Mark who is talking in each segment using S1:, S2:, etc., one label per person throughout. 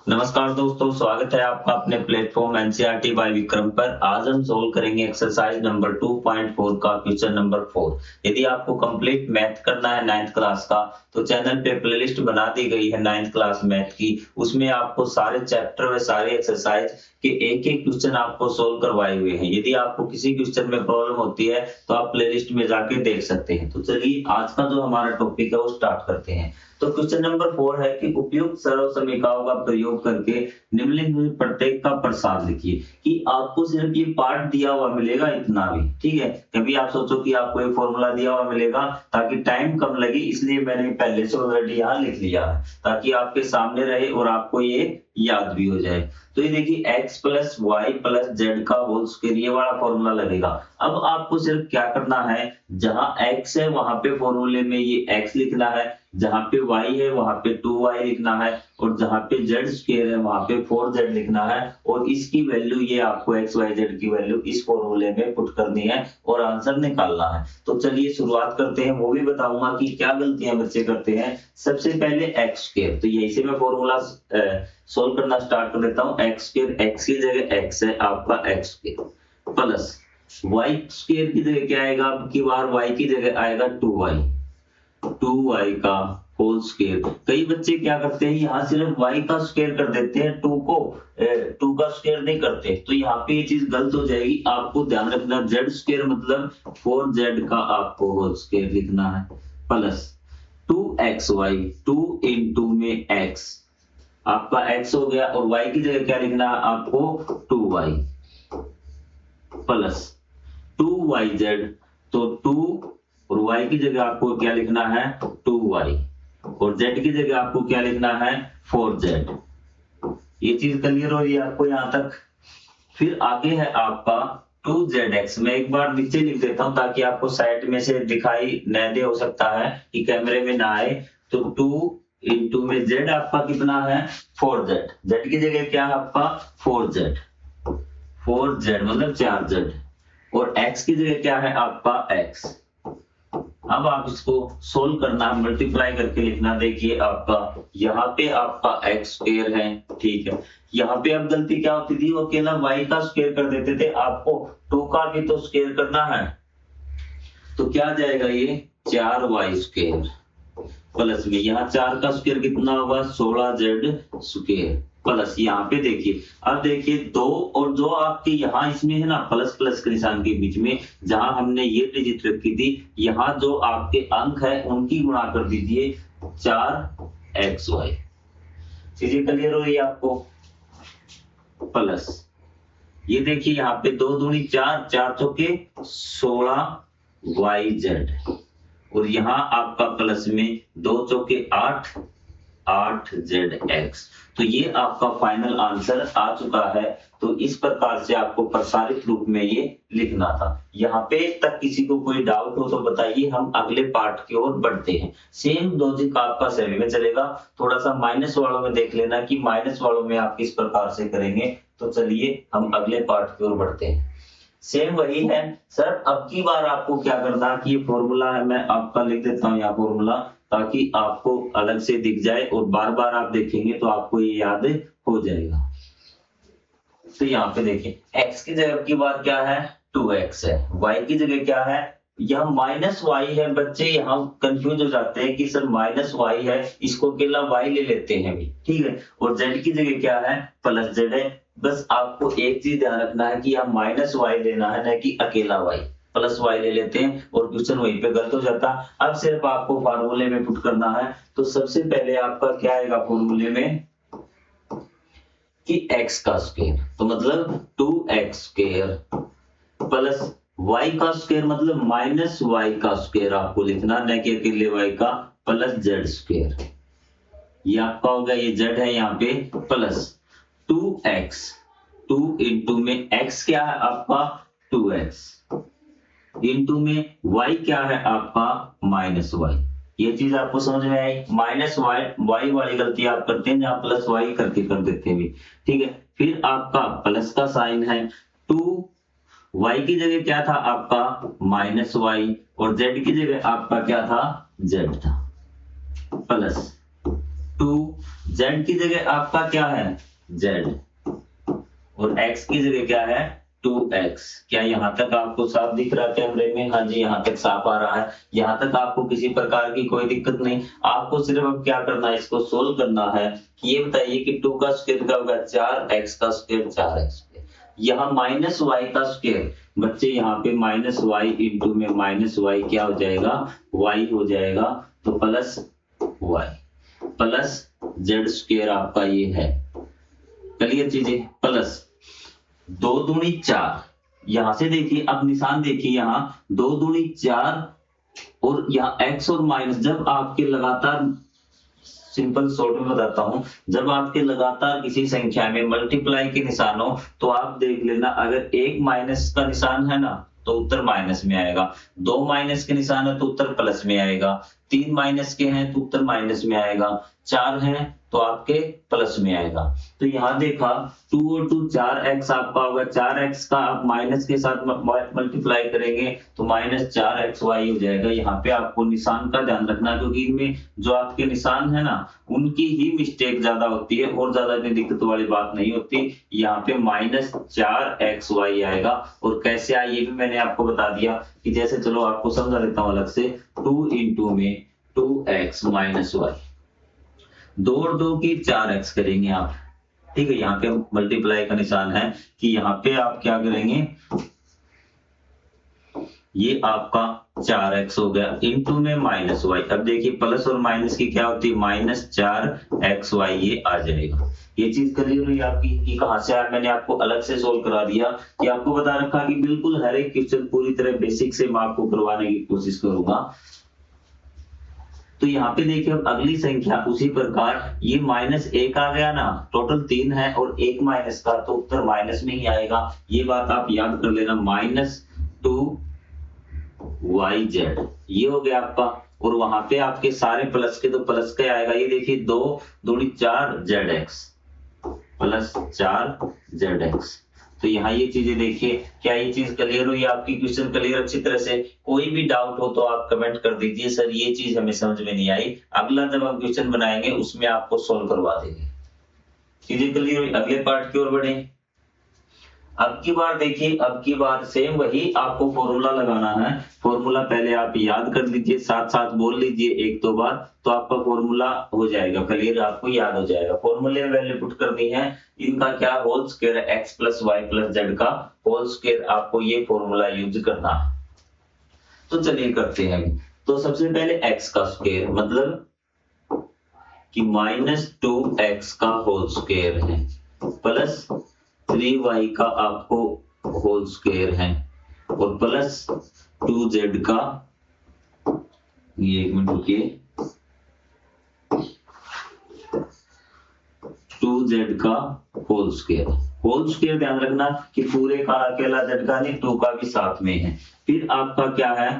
S1: नमस्कार दोस्तों, स्वागत है आपका अपने प्लेटफॉर्म एनसीईआरटी बाय विक्रम पर। आज हम सोल्व करेंगे एक्सरसाइज नंबर 2.4 का क्वेश्चन नंबर 4। यदि आपको कंप्लीट मैथ करना है 9th क्लास का तो चैनल पे प्लेलिस्ट बना दी गई है 9th क्लास मैथ की। उसमें आपको सारे चैप्टर व सारे एक्सरसाइज के एक-एक क्वेश्चन आपको सोल्व करवाए हुए हैं। यदि आपको किसी क्वेश्चन में प्रॉब्लम होती है तो आप प्लेलिस्ट में जाके देख सकते हैं। तो चलिए आज का जो हमारा टॉपिक है वो स्टार्ट करते हैं। तो क्वेश्चन नंबर 4 है कि उपयुक्त सरल समीकरणों का प्रयोग करके निम्नलिखित में प्रत्येक का प्रसार लिखिए। कि आपको सिर्फ ये पार्ट दिया हुआ मिलेगा इतना भी, ठीक है। कभी आप सोचो कि आपको एक फॉर्मूला दिया हुआ मिलेगा, ताकि टाइम कम लगे इसलिए मैंने पहले से ऑलरेडी यहाँ लिख लिया है ताकि आपके सामने रहे और आपको ये याद भी हो जाए। तो ये देखिए x plus y plus z का होल स्क्वायर ये वाला फॉर्मूला लगेगा। अब आपको सिर्फ क्या करना है, जहां x है वहां पे फॉर्मूले में ये x लिखना है, जहां पे y है वहां पे 2y लिखना है और जहां पे z स्क्वायर है वहां पे 4z लिखना है और इसकी वैल्यू ये आपको x y z की वैल्यू इस फॉर्मूले में पुट करनी है और आंसर निकालना है। तो चलिए शुरुआत करते हैं। वो भी बताऊंगा कि क्या गलतियां बच्चे करते हैं। सबसे पहले x स्क्वायर, तो यही से मैं फॉर्मूला सोल्व करना स्टार्ट कर देता हूं। x स्क्वायर, x की जगह x है आपका x square plus y square की जगह क्या आएगा, अब की बार y की जगह आएगा 2y का होल स्क्वायर। कई बच्चे क्या करते हैं, यहाँ सिर्फ y का स्क्वायर कर देते हैं, 2 का स्क्वायर नहीं करते। तो यहाँ पे ये चीज गलत हो जाएगी। आपको ध्यान रखना z स्क्वायर मतलब 4z का आपको होल स्क्वायर लिखना है प्लस 2xy, 2 इंटू में x आपका x हो गया और y की जगह क्या लिखना है आपको 2y प्लस 2yz, तो 2 और y की जगह आपको क्या लिखना है 2y और z की जगह आपको क्या लिखना है 4z। ये चीज क्लियर हो रही है आपको यहां तक। फिर आगे है आपका 2zx। मैं एक बार नीचे लिख देता हूं ताकि आपको साइड में से दिखाई न दे, हो सकता है कि कैमरे में ना आए। तो 2 इंटू में z आपका कितना है 4z, z की जगह क्या है आपका 4z, 4z मतलब 4z और x की जगह क्या है आपका x। अब आप इसको सोल्व करना, मल्टीप्लाई करके लिखना। देखिए आपका यहाँ पे आपका x स्क्वायर है, ठीक है। यहाँ पे अब गलती क्या होती थी, वो अकेला y का स्क्वायर कर देते थे। आपको 2 का भी तो स्क्वायर करना है, तो क्या जाएगा ये 4y स्क्वायर प्लस में यहाँ 4 का स्क्वायर कितना होगा 16z स्क्वायर प्लस यहाँ पे देखिए। अब देखिए 2 और जो आपके यहाँ इसमें है ना प्लस प्लस के निशान के बीच में जहां हमने ये डिजिट रखी थी, यहाँ जो आपके अंक है उनकी गुणा कर दीजिए 4xy। चीजें क्लियर हो रही है आपको। प्लस ये देखिए यहाँ पे 2 दूनी 4, 4 चौके 16yz और यहाँ आपका प्लस में 2 चौके 8, 8zx। तो ये आपका फाइनल आंसर आ चुका है। तो इस प्रकार से आपको प्रसारित रूप में ये लिखना था। यहाँ पे तक किसी को कोई डाउट हो तो बताइए, हम अगले पार्ट की ओर बढ़ते हैं। सेम लॉजिक आपका सभी में चलेगा। थोड़ा सा माइनस वालों में देख लेना कि माइनस वालों में आप किस प्रकार से करेंगे। तो चलिए हम अगले पार्ट की ओर बढ़ते हैं। सेम वही है सर। अब की बार आपको क्या करना है कि ये फॉर्मूला है, मैं आपका लिख देता हूं यहाँ फॉर्मूला ताकि आपको अलग से दिख जाए और बार बार आप देखेंगे तो आपको ये याद हो जाएगा। तो यहाँ पे देखिए x की जगह की बार क्या है 2x है, y की जगह क्या है, यहाँ माइनस y है। बच्चे यहाँ कंफ्यूज हो जाते हैं कि सर माइनस y है, इसको अकेला y ले लेते हैं भी, ठीक है। और z की जगह क्या है प्लस z है। बस आपको एक चीज ध्यान रखना है कि यहाँ माइनस y लेना है, न कि अकेला y। प्लस y ले लेते हैं और क्वेश्चन वहीं पे गलत हो जाता। अब सिर्फ आपको फार्मूले में पुट करना है। तो सबसे पहले आपका क्या आएगा फॉर्मूले में कि x का स्क्वायर, तो मतलब 2x स्क्वायर प्लस y का स्क्वायर मतलब माइनस y का स्क्वायर आपको लिखना, न कि अकेले y का, प्लस z स्क्वायर। ये आपका हो गया, ये z है यहाँ पे प्लस 2x, 2 इंटू में x क्या है आपका 2x इंटू में y क्या है आपका माइनस y। ये चीज आपको समझ में आई। माइनस y वाली गलती आप करते हैं जहां प्लस y करके कर देते हैं, ठीक है। फिर आपका प्लस का साइन है, 2 y की जगह क्या था आपका माइनस y और z की जगह आपका क्या था z था, प्लस 2 z की जगह आपका क्या है z और x की जगह क्या है 2x। क्या यहाँ तक आपको साफ दिख रहा है कैमरे में? हाँ जी, यहाँ तक साफ आ रहा है। यहाँ तक आपको किसी प्रकार की कोई दिक्कत नहीं। आपको सिर्फ अब क्या करना है, इसको सोल्व करना है कि ये बताइए कि 2 का स्क्वायर क्या होगा 4x का स्क्वायर 4x। यहाँ माइनस वाई का स्क्वायर, बच्चे यहाँ पे माइनस वाई इंटू में माइनस वाई क्या हो जाएगा y हो जाएगा, तो plus y plus z square आपका ये है। क्लियर चीजें? प्लस 2 दूनी 4, यहां से देखिए अब निशान देखिए, यहाँ 2 दूनी 4 और यहाँ x और माइनस, जब आपके लगातार, सिंपल शॉर्ट में बताता हूं, जब आपके लगातार किसी संख्या में मल्टीप्लाई के निशान हो तो आप देख लेना, अगर एक माइनस का निशान है ना तो उत्तर माइनस में आएगा, 2 माइनस के निशान है तो उत्तर प्लस में आएगा, 3 माइनस के हैं तो उत्तर माइनस में आएगा, 4 हैं तो आपके प्लस में आएगा। तो यहाँ देखा 2 और 2 4x आपका होगा, 4x का आप माइनस के साथ मल्टीप्लाई करेंगे तो माइनस 4xy हो जाएगा। यहाँ पे आपको निशान का ध्यान रखना, क्योंकि इनमें जो आपके निशान है ना उनकी ही मिस्टेक ज्यादा होती है और ज्यादा इतनी दिक्कत वाली बात नहीं होती। यहाँ पे माइनस 4xy आएगा, और कैसे आए ये भी मैंने आपको बता दिया कि जैसे, चलो आपको समझा देता हूँ अलग से, 2 इंटू में 2x माइनस वाई, 2 और 2 की 4x करेंगे आप, ठीक है। यहाँ पे मल्टीप्लाई का निशान है कि यहाँ पे आप क्या करेंगे, ये आपका 4x हो गया इंटू में माइनस वाई। अब देखिए प्लस और माइनस की क्या होती है, माइनस 4xy ये आ जाएगा। ये चीज क्लियर हुई आपकी कि कहां से आया? मैंने आपको अलग से सोल्व करा दिया कि आपको बता रखा कि बिल्कुल हर एक क्वेश्चन पूरी तरह बेसिक से मैं आपको करवाने की कोशिश करूंगा। तो यहाँ पे देखिए अब अगली संख्या उसी प्रकार, ये माइनस 1 आ गया ना, टोटल 3 है और 1 माइनस का, तो उत्तर माइनस में ही आएगा। ये बात आप याद कर लेना, -2yz ये हो गया आपका, और वहां पे आपके सारे प्लस के तो प्लस का आएगा। ये देखिए 2 दूनी 4 zx प्लस 4 zx। तो यहाँ ये चीजें देखिए, क्या ये चीज क्लियर हुई आपकी? क्वेश्चन क्लियर अच्छी तरह से? कोई भी डाउट हो तो आप कमेंट कर दीजिए, सर ये चीज हमें समझ में नहीं आई, अगला जब हम क्वेश्चन बनाएंगे उसमें आपको सोल्व करवा देंगे। चीजें क्लियर हुई? अगले पार्ट की ओर बढ़े। अब की बार देखिए, अब की बार सेम वही आपको फॉर्मूला लगाना है। फॉर्मूला पहले आप याद कर लीजिए, साथ साथ बोल लीजिए 1-2 बार, तो आपका फॉर्मूला हो जाएगा क्लियर, आपको याद हो जाएगा। फॉर्मूले में वैल्यू पुट करनी है, इनका क्या होल स्क्वायर है, x plus y plus z का होल स्क्वायर, आपको ये फॉर्मूला यूज करना है। तो चलिए करते हैं। तो सबसे पहले x का स्क्वायर, मतलब कि -2x का होल स्क्वायर है प्लस 3y का आपको होल स्क्वायर है और प्लस 2z का, ये 1 मिनट रुकिए, 2z का होल स्क्वायर। होल स्क्वायर ध्यान रखना कि पूरे का अकेला z का नहीं, 2 का भी साथ में है। फिर आपका क्या है,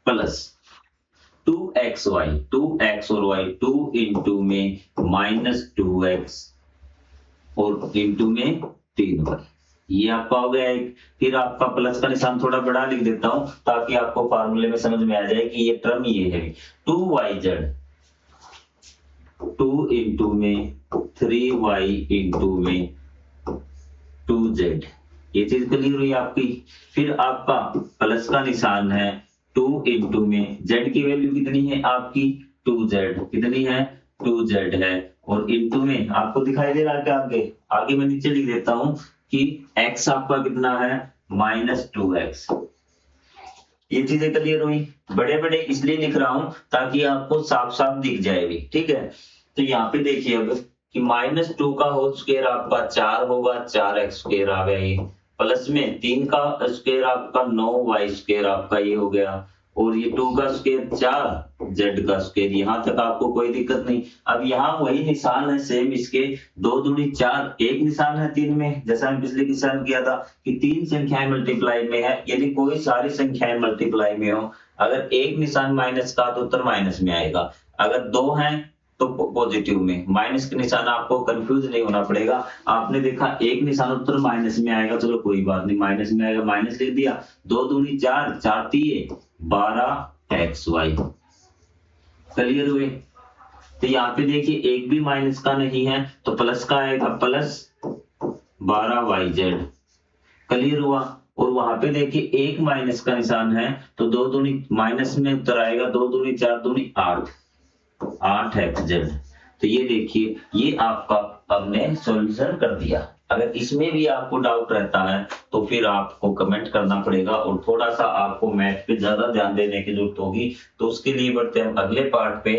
S1: प्लस 2xy, 2x और y, 2 इंटू में -2x और इंटू में 3y, ये आपका हो गया एक। फिर आपका प्लस का निशान थोड़ा बड़ा लिख देता हूं ताकि आपको फार्मूले में समझ में आ जाए कि ये टर्म ये है 2yz, 2 इंटू में 3y इंटू में 2z। ये चीज क्लियर हुई आपकी। फिर आपका प्लस का निशान है 2 इंटू में z की वैल्यू कितनी है आपकी 2z, कितनी है 2z है, और इंटू में आपको दिखाई दे रहा है क्या, आगे आगे मैं नीचे लिख देता हूं कि x आपका कितना है -2x। ये चीजें क्लियर हुई? बड़े बड़े इसलिए लिख रहा हूं ताकि आपको साफ साफ दिख जाए भी, ठीक है। तो यहाँ पे देखिए अब कि -2 का होल स्क्वायर आपका 4 होगा, 4x स्क्वायर आ गया ये, प्लस में 3 का स्क्वायर आपका 9y स्क्वायर आपका ये हो गया, और ये 2 का स्क्वायर 4 z का स्क्वायर। यहाँ तक आपको कोई दिक्कत नहीं। अब यहाँ वही निशान है सेम इसके, 2 दूनी 4, एक निशान है 3 में, जैसा मैं पिछले निशान किया था कि 3 संख्याएं मल्टीप्लाई में है, यदि कोई सारी संख्याएं मल्टीप्लाई में हो, अगर एक निशान माइनस का तो उत्तर माइनस में आएगा, अगर 2 हैं तो पॉजिटिव में। माइनस के निशान आपको कंफ्यूज नहीं होना पड़ेगा। आपने देखा एक निशान उत्तर माइनस में आएगा, चलो कोई बात नहीं, माइनस में आएगा, माइनस लिख दिया, 2 दूनी 4, 4 3 12xy। क्लियर हुए? तो यहाँ पे देखिए एक भी माइनस का नहीं है तो प्लस का आएगा, प्लस 12yz। क्लियर हुआ। और वहां पे देखिए एक माइनस का निशान है तो 2 दूनी माइनस में उत्तर आएगा, 2 दूनी 4 दूनी 8, 8xz। तो ये देखिए ये आपका हमने सॉल्यूशन कर दिया। अगर इसमें भी आपको डाउट रहता है तो फिर आपको कमेंट करना पड़ेगा और थोड़ा सा आपको मैथ पे ज्यादा ध्यान देने की जरूरत होगी। तो उसके लिए बढ़ते हैं अगले पार्ट पे,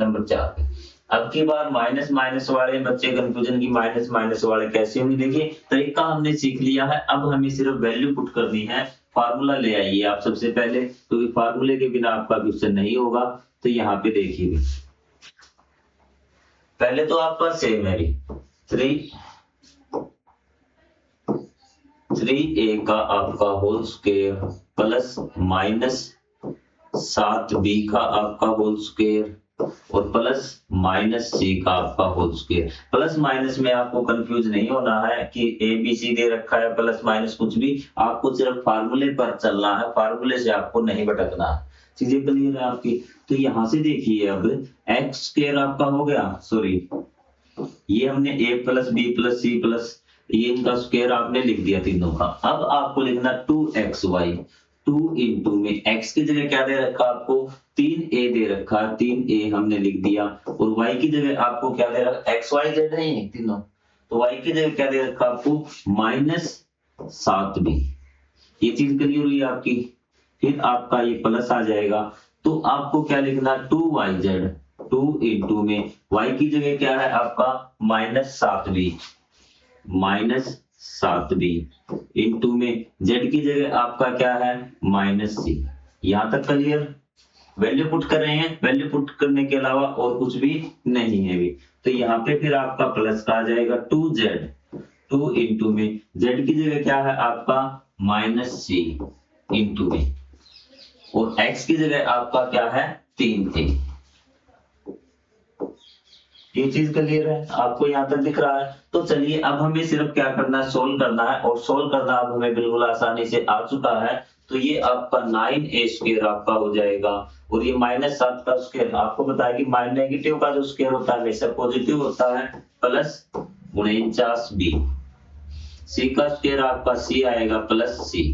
S1: नंबर 4 पे। अब की बार माइनस माइनस वाले बच्चे कंफ्यूजन की माइनस माइनस वाले कैसे होंगे, देखिए तरीका हमने सीख लिया है। अब हमें सिर्फ वैल्यू पुट करनी है। फार्मूला ले आइए आप सबसे पहले, क्योंकि फार्मूले के बिना आपका क्वेश्चन नहीं होगा। तो यहाँ पे देखिए पहले तो आपका सेम है 3a का आपका whole square plus minus 7b का आपका होल स्क्वायर और प्लस माइनस c का आपका होल स्क्वायर। प्लस माइनस में आपको कंफ्यूज नहीं होना है कि a b c दे रखा है प्लस माइनस कुछ भी, आपको सिर्फ फार्मूले पर चलना है, फार्मूले से आपको नहीं भटकना है। चीजें क्लियर है आपकी। तो यहाँ से देखिए अब एक्स स्क्वायर आपका हो गया, सॉरी ये हमने a plus b plus c plus ये इनका स्क्वायर आपने लिख दिया तीनों का। अब आपको लिखना 2xy, 2 इंटू में x की जगह क्या दे रखा आपको 3a दे रखा, 3a हमने लिख दिया। और y की जगह आपको क्या दे रखा, xyz नहीं है तीनों, तो y की जगह क्या दे रखा आपको माइनस 7b। ये चीज क्लियर हुई आपकी। फिर आपका ये प्लस आ जाएगा तो आपको क्या लिखना 2yz, 2 इंटू में y की जगह क्या है आपका minus 7b, minus 7b into में z की जगह आपका क्या है माइनस c। यहां तक क्लियर। वैल्यू पुट कर रहे हैं, वैल्यू पुट करने के अलावा और कुछ भी नहीं है भी। तो यहाँ पे फिर आपका प्लस का आ जाएगा 2z, 2 इंटू में z की जगह क्या है आपका माइनस c इंटू में और x की जगह आपका क्या है 3a। ये चीज क्लियर है आपको, यहाँ तक दिख रहा है। तो चलिए अब हमें सिर्फ क्या करना है, सोल्व करना है। और सोल्व करना अब हमें बिल्कुल आसानी से आ चुका है। तो ये आपका 9a स्क्वायर आपका हो जाएगा और ये माइनस 7 का स्क्वायर आपको बताया कि माइनस नेगेटिव का जो स्क्वायर होता है हमेशा पॉजिटिव होता है, प्लस 49b। c का स्क्वायर आपका c आएगा प्लस c।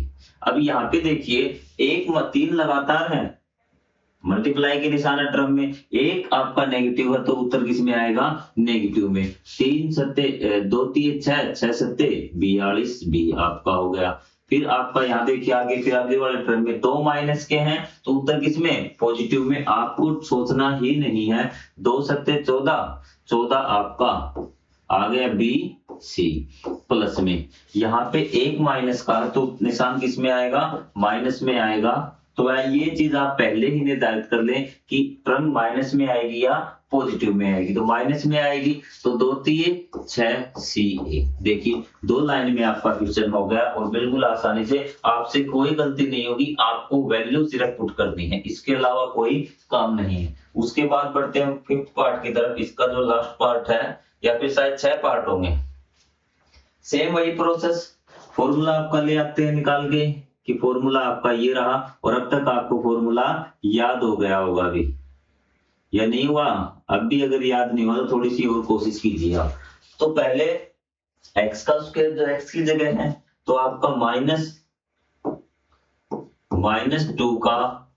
S1: अब यहाँ पे देखिए एक 3 लगातार है, मल्टीप्लाई के निशान है टर्म में, एक आपका नेगेटिव है तो उत्तर किस में आएगा नेगेटिव में। 3 सत्ते 2 3 6, 6 सत्ते 42 b आपका हो गया। फिर आपका यहाँ देखिए आगे, फिर आगे वाले टर्म में 2 माइनस के हैं तो उत्तर किस में पॉजिटिव में। आपको सोचना ही नहीं है, 2 सत्ते 14, 14 आपका आ गया बी सी प्लस में। यहाँ पे एक माइनस का तो निशान किस में आएगा माइनस में आएगा। तो ये चीज आप पहले ही निर्धारित कर लें कि टर्म माइनस में आएगी या पॉजिटिव में आएगी। तो माइनस में आएगी तो 2 3 6 सी ए। देखिए 2 लाइन में आपका क्वेश्चन हो गया और बिल्कुल आसानी से, आपसे कोई गलती नहीं होगी, आपको वैल्यू सिर्फ पुट करनी है, इसके अलावा कोई काम नहीं है। उसके बाद बढ़ते हैं 5th पार्ट की तरफ। इसका जो लास्ट पार्ट है या फिर शायद 6 पार्ट होंगे, सेम वही प्रोसेस। फॉर्मूला आपका ले आते हैं निकाल के कि फॉर्मूला आपका ये रहा और अब तक आपको फॉर्मूला याद हो गया होगा अभी या नहीं हुआ। अब भी अगर याद नहीं हुआ तो थोड़ी सी और कोशिश कीजिए आप। तो पहले x का स्क्वायर जो x की जगह है तो आपका -2 का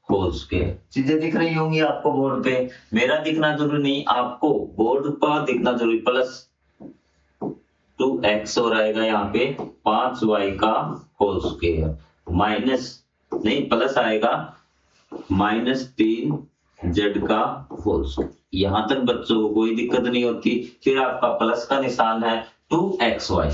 S1: होल स्क्वायर। चीजें दिख रही होंगी आपको बोर्ड पे, मेरा दिखना जरूरी नहीं, आपको बोर्ड पर दिखना जरूरी। प्लस 2x और आएगा यहाँ पे 5y का होल स्क्वायर, माइनस नहीं प्लस आएगा -3z का होल स्क्वायर। यहां तक बच्चों को कोई दिक्कत नहीं होती। फिर आपका प्लस का निशान है 2xy,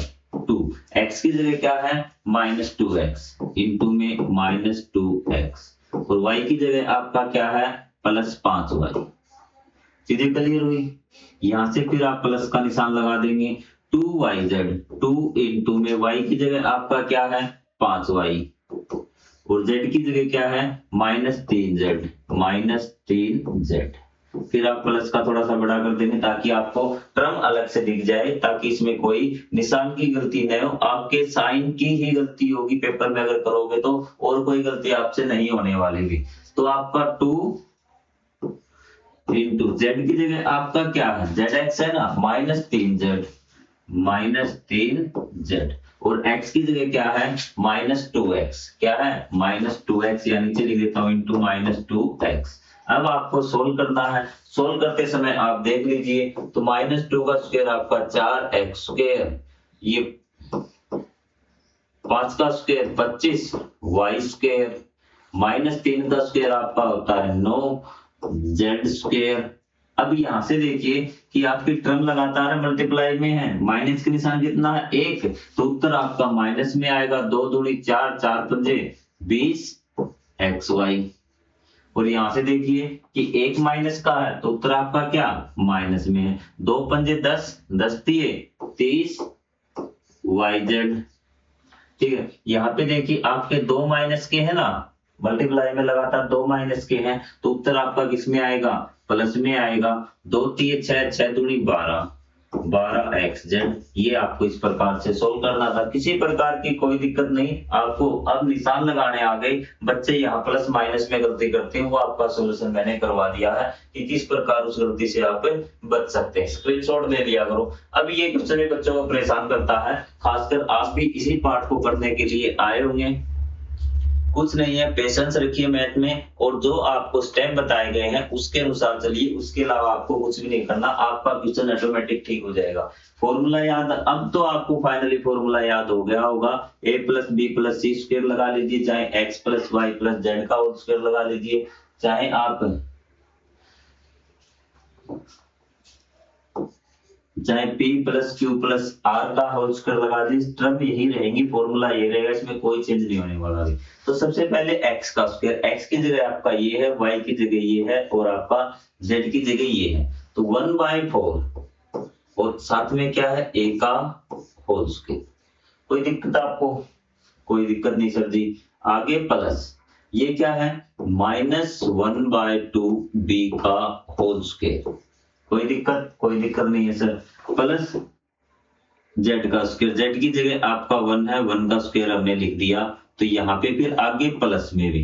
S1: 2x की जगह क्या है -2x इंटू में -2x और y की जगह आपका क्या है +5y। चीजें क्लियर हुई। यहां से फिर आप प्लस का निशान लगा देंगे 2yz, 2 इंटू में y की जगह आपका क्या है 5y और z की जगह क्या है -3z, -3z। फिर आप प्लस का थोड़ा सा बड़ा कर देंगे ताकि आपको टर्म अलग से दिख जाए, ताकि इसमें कोई निशान की गलती नहीं हो। आपके साइन की ही गलती होगी पेपर में अगर करोगे तो, और कोई गलती आपसे नहीं होने वाली भी। तो आपका 2 इंटू जेड की जगह आपका क्या है, जेड एक्स है ना, -3z, -3z, और x की जगह क्या है, -2x, क्या है, -2x, या नीचे लिख देता हूं इंटू -2x। अब आपको सोल्व करना है, सोल्व करते समय आप देख लीजिए, तो -2 का स्क्वायर आपका 4x स्क्वायर, ये 5 का स्क्वायर 25 y स्क्वायर, -3 का स्क्वायर आपका होता है 9 z स्क्वायर। अब यहां से देखिए कि आपकी टर्म लगातार मल्टीप्लाई में है, माइनस के निशान कितना है, 1, तो उत्तर आपका माइनस में आएगा, 2 दूनी 4, 4 पंजे 20 xy। और यहां से देखिए कि 1 माइनस का है, तो उत्तर आपका क्या, माइनस में है, 2 पंजे 10, 10 दिए 30 yz। ठीक है, यहाँ पे देखिए आपके 2 माइनस के है ना, मल्टीप्लाई में लगातार 2 माइनस के हैं, तो उत्तर आपका किस में आएगा, प्लस में आएगा, 2 3 6, 6 दूनी 12, 12xz। ये आपको इस प्रकार से सोल्व करना था, किसी प्रकार की कोई दिक्कत नहीं आपको। अब निशान लगाने आ गए बच्चे, यहाँ प्लस माइनस में गलती करते हैं, वो आपका सोल्यूशन मैंने करवा दिया है कि किस प्रकार उस गलती से आप बच सकते हैं, स्क्रीनशॉट ले लिया करो। अब ये क्वेश्चन भी बच्चों को परेशान करता है, खासकर आप भी इसी पार्ट को करने के लिए आए होंगे। कुछ नहीं है, पेशेंस रखिए मैथ में, और जो आपको स्टेप बताए गए हैं उसके अनुसार चलिए, उसके अलावा आपको कुछ भी नहीं करना, आपका क्वेश्चन ऑटोमेटिक ठीक हो जाएगा। फॉर्मूला याद, अब तो आपको फाइनली फॉर्मूला याद हो गया होगा, a + b + c स्क्वायर लगा लीजिए, चाहे x + y + z का होल स्क्वायर लगा लीजिए, चाहे आप p + q + r का होल स्क्वायर लगा दीजिए, टर्म यही रहेंगी, फॉर्मूला ये रहेगा, इसमें कोई चेंज नहीं होने वाला है। तो सबसे पहले x का स्क्वायर, x की जगह आपका ये है, y की जगह ये है, और आपका z की जगह ये है, तो 1/4, और साथ में क्या है, a का होल स्क्वायर। कोई दिक्कत आपको, कोई दिक्कत नहीं सर जी। आगे प्लस, ये क्या है, -1/2 b का होल स्क्वायर, कोई दिक्कत, कोई दिक्कत नहीं है सर। प्लस z का स्क्वायर, z की जगह आपका 1 है, 1 का स्क्वायर हमने लिख दिया, तो यहाँ पे फिर आगे प्लस में भी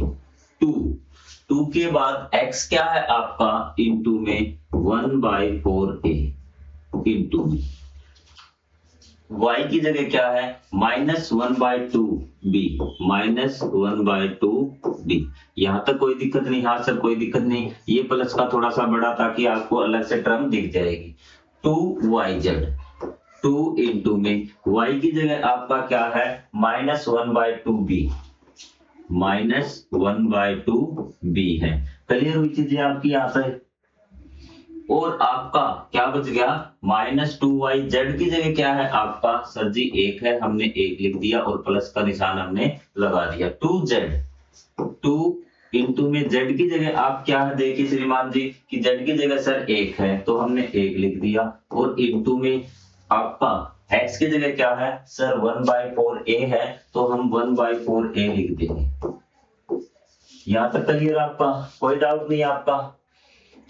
S1: 2 के बाद x क्या है आपका, इंटू में 1/4a, इंटू में y की जगह क्या है, -1/2b, -1/2b। यहाँ तक कोई दिक्कत नहीं, हाँ सर कोई दिक्कत नहीं, ये प्लस का थोड़ा सा बड़ा ताकि आपको अलग से टर्म दिख जाएगी, 2yz, 2 इंटू में y की जगह आपका क्या है, -1/2b, -1/2b है। क्लियर हुई चीजें आपकी यहाँ से, और आपका क्या बच गया, -2y, z की जगह क्या है आपका, सर जी 1 है, हमने 1 लिख दिया, और प्लस का निशान हमने लगा दिया, 2z, 2 इंटू में z की जगह आप क्या है, देखिए श्रीमान जी कि z की जगह सर 1 है, तो हमने 1 लिख दिया, और इंटू में आपका x की जगह क्या है सर, 1/4a है, तो हम 1/4a लिख देंगे। यहाँ तक क्लियर आपका, कोई डाउट नहीं आपका।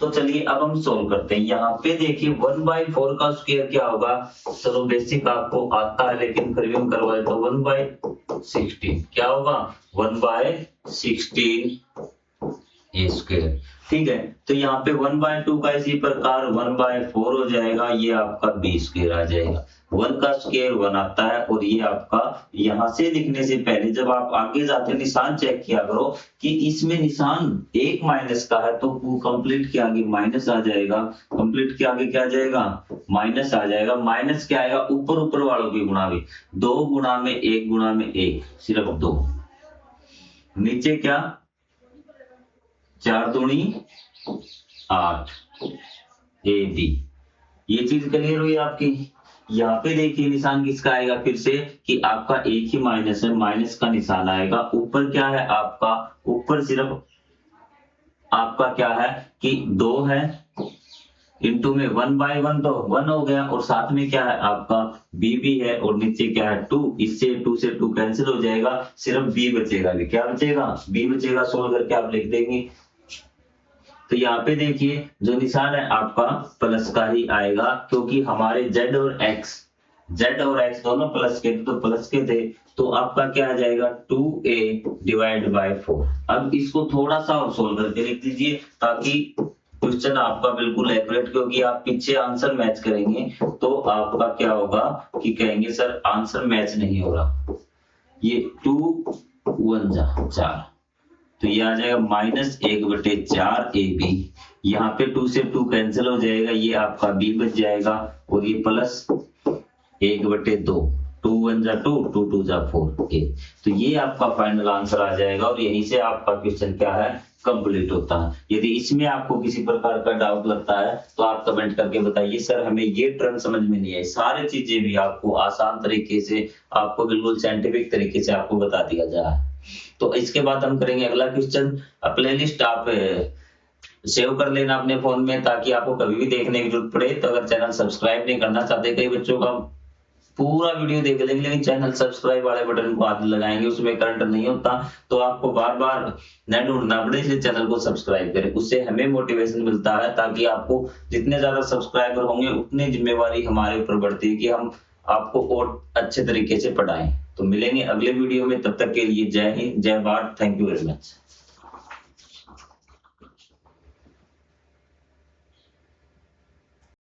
S1: तो चलिए अब हम सोल्व करते हैं। यहाँ पे देखिए 1/4 का स्क्वायर क्या होगा, चलो बेसिक आपको आता है लेकिन फिर भी हम करवा देते हैं, 1/16 क्या होगा, 1/16 ए स्क्वायर। ठीक है, तो यहाँ पे 1/2 का इसी प्रकार 1/4 हो जाएगा, ये आपका b स्क्वायर आ जाएगा, 1 का स्क्वायर 1 आता है, और ये आपका यहाँ से लिखने से पहले जब आप आगे जाते निशान चेक किया करो कि इसमें निशान 1 माइनस का है, तो कंप्लीट के आगे माइनस आ जाएगा, कंप्लीट के आगे क्या आ जाएगा, माइनस आ जाएगा, माइनस क्या आएगा, ऊपर ऊपर वालों की गुणा भी, 2 गुणा में 1 गुणा में 1 सिर्फ 2, नीचे क्या 4 दूनी 8 AB। ये चीज क्लियर हुई आपकी। यहाँ पे देखिए निशान किसका आएगा, फिर से कि आपका एक ही माइनस है, माइनस का निशान आएगा, ऊपर क्या है आपका, ऊपर सिर्फ आपका क्या है कि 2 है, इंटू में 1/1 तो 1 हो गया, और साथ में क्या है आपका b भी है, और नीचे क्या है 2, इससे 2 से 2 कैंसिल हो जाएगा, सिर्फ b बचेगा, क्या बचेगा, b बचेगा, सोल्व करके आप लिख देंगे। तो यहाँ पे देखिए जो निशान है आपका प्लस का ही आएगा, क्योंकि हमारे z और x दोनों प्लस के, तो प्लस के थे, तो आपका क्या आ जाएगा 2a/4। अब इसको थोड़ा सा और सोल्व करके लिख दीजिए ताकि क्वेश्चन आपका बिल्कुल एक्यूरेट, क्योंकि आप पीछे आंसर मैच करेंगे तो आपका क्या होगा कि कहेंगे सर आंसर मैच नहीं हो रहा। ये 2 1 जा 4, तो ये आ जाएगा -1/4 AB। यहाँ पे 2 से 2 कैंसिल हो जाएगा, ये आपका B बच जाएगा, और ये प्लस 1/2, 2 1 जा 2, 2 2 जा 4 A। तो ये आपका फाइनल आंसर आ जाएगा, और यहीं से आपका क्वेश्चन क्या है, कंप्लीट होता है। यदि इसमें आपको किसी प्रकार का डाउट लगता है तो आप कमेंट करके बताइए, सर हमें ये टर्म समझ में नहीं आई। सारी चीजें भी आपको आसान तरीके से, आपको बिल्कुल साइंटिफिक तरीके से आपको बता दिया जाए। तो इसके बाद हम करेंगे अगला क्वेश्चन। प्लेलिस्ट आप सेव कर लेना अपने फोन में, ताकि आपको कभी भी देखने की जरूरत पड़े। तो अगर चैनल सब्सक्राइब नहीं करना चाहते, कई बच्चों का पूरा वीडियो देख लेंगे लेकिन चैनल सब्सक्राइब वाले बटन को हाथ लगाएंगे, उसमें करंट नहीं होता, तो आपको बार बार न ढूंढना पड़े, इसलिए चैनल को सब्सक्राइब करें। उससे हमें मोटिवेशन मिलता है, ताकि आपको जितने ज्यादा सब्सक्राइबर होंगे उतनी जिम्मेवारी हमारे ऊपर बढ़ती है कि हम आपको और अच्छे तरीके से पढ़ाएं। तो मिलेंगे अगले वीडियो में, तब तक के लिए जय हिंद, जय Bharat, thank you very much.